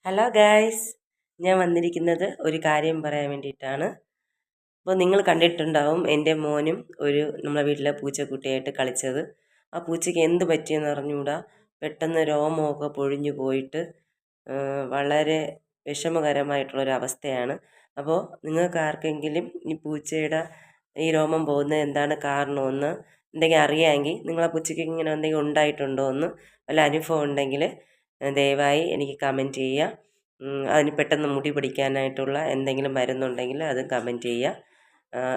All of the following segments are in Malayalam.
ഹലോ ഗായ്സ്, ഞാൻ വന്നിരിക്കുന്നത് ഒരു കാര്യം പറയാൻ വേണ്ടിയിട്ടാണ്. അപ്പോൾ നിങ്ങൾ കണ്ടിട്ടുണ്ടാവും എൻ്റെ മോനും നമ്മളെ വീട്ടിലെ പൂച്ചക്കുട്ടിയായിട്ട് കളിച്ചത്. ആ പൂച്ചയ്ക്ക് എന്ത് പറ്റിയെന്ന് അറിഞ്ഞുകൂടാ. പെട്ടെന്ന് രോമമൊക്കെ പൊഴിഞ്ഞു പോയിട്ട് വളരെ വിഷമകരമായിട്ടുള്ളൊരവസ്ഥയാണ്. അപ്പോൾ നിങ്ങൾക്ക് ആർക്കെങ്കിലും ഈ പൂച്ചയുടെ ഈ രോമം പോകുന്നത് എന്താണ് കാരണമെന്ന് എന്തെങ്കിലും അറിയാമെങ്കിൽ, നിങ്ങളെ പൂച്ചയ്ക്ക് ഇങ്ങനെ എന്തെങ്കിലും ഉണ്ടായിട്ടുണ്ടോ എന്ന് വല്ല അനുഭവം ഉണ്ടെങ്കിൽ ദയവായി എനിക്ക് കമൻറ്റ് ചെയ്യുക. അതിന് പെട്ടെന്ന് മുടി പിടിക്കാനായിട്ടുള്ള എന്തെങ്കിലും മരുന്നുണ്ടെങ്കിൽ അത് കമൻറ്റ് ചെയ്യുക.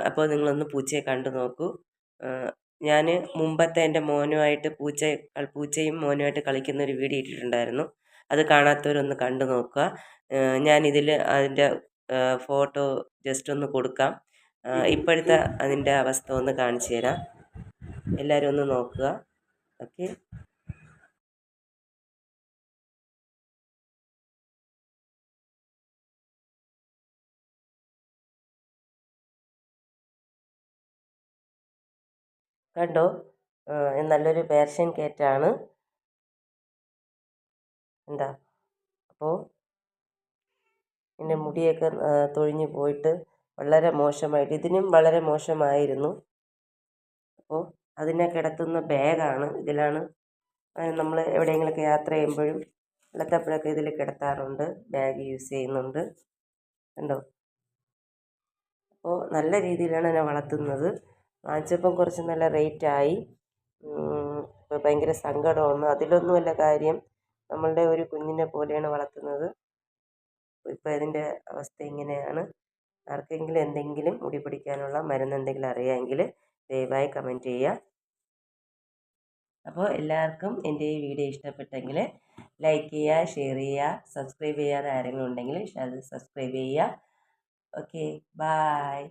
അപ്പോൾ നിങ്ങളൊന്ന് പൂച്ചയെ കണ്ടു നോക്കൂ. ഞാൻ മുമ്പത്തെ എൻ്റെ മോനുമായിട്ട് പൂച്ചയും മോനുമായിട്ട് കളിക്കുന്ന ഒരു വീഡിയോ ഇട്ടിട്ടുണ്ടായിരുന്നു. അത് കാണാത്തവരൊന്ന് കണ്ടു നോക്കുക. ഞാനിതിൽ അതിൻ്റെ ഫോട്ടോ ജസ്റ്റ് ഒന്ന് കൊടുക്കാം. ഇപ്പോഴത്തെ അതിൻ്റെ അവസ്ഥ ഒന്ന് കാണിച്ചു തരാം. എല്ലാവരും ഒന്ന് നോക്കുക. ഓക്കെ. കണ്ടോ? നല്ലൊരു പേർഷ്യൻ ക്യാറ്റാണ്. എന്താ അപ്പോൾ എൻ്റെ മുടിയൊക്കെ തൊഴിഞ്ഞു പോയിട്ട് വളരെ മോശമായിട്ട്, ഇതിനും വളരെ മോശമായിരുന്നു. അപ്പോൾ അതിനെ കിടത്തുന്ന ബാഗാണ്. ഇതിലാണ് നമ്മൾ എവിടെയെങ്കിലുമൊക്കെ യാത്ര ചെയ്യുമ്പോഴും വെള്ളത്തപ്പോഴൊക്കെ ഇതിൽ കിടത്താറുണ്ട്. ബാഗ് യൂസ് ചെയ്യുന്നുണ്ട്. കണ്ടോ? അപ്പോൾ നല്ല രീതിയിലാണ് എന്നെ വളർത്തുന്നത്. വാങ്ങിച്ചപ്പം കുറച്ച് നല്ല റേറ്റായി. ഇപ്പോൾ ഭയങ്കര സങ്കടമാണ്. അതിലൊന്നുമല്ല കാര്യം, നമ്മളുടെ ഒരു കുഞ്ഞിനെ പോലെയാണ് വളർത്തുന്നത്. ഇപ്പോൾ ഇതിൻ്റെ അവസ്ഥ ഇങ്ങനെയാണ്. ആർക്കെങ്കിലും എന്തെങ്കിലും മുടി പിടിക്കാനുള്ള മരുന്ന് എന്തെങ്കിലും അറിയാമെങ്കിൽ ദയവായി കമൻറ്റ് ചെയ്യുക. അപ്പോൾ എല്ലാവർക്കും എൻ്റെ ഈ വീഡിയോ ഇഷ്ടപ്പെട്ടെങ്കിൽ ലൈക്ക് ചെയ്യുക, ഷെയർ ചെയ്യുക. സബ്സ്ക്രൈബ് ചെയ്യാതെ ആരെങ്കിലും ഉണ്ടെങ്കിൽ അത് സബ്സ്ക്രൈബ് ചെയ്യുക. Okay, by.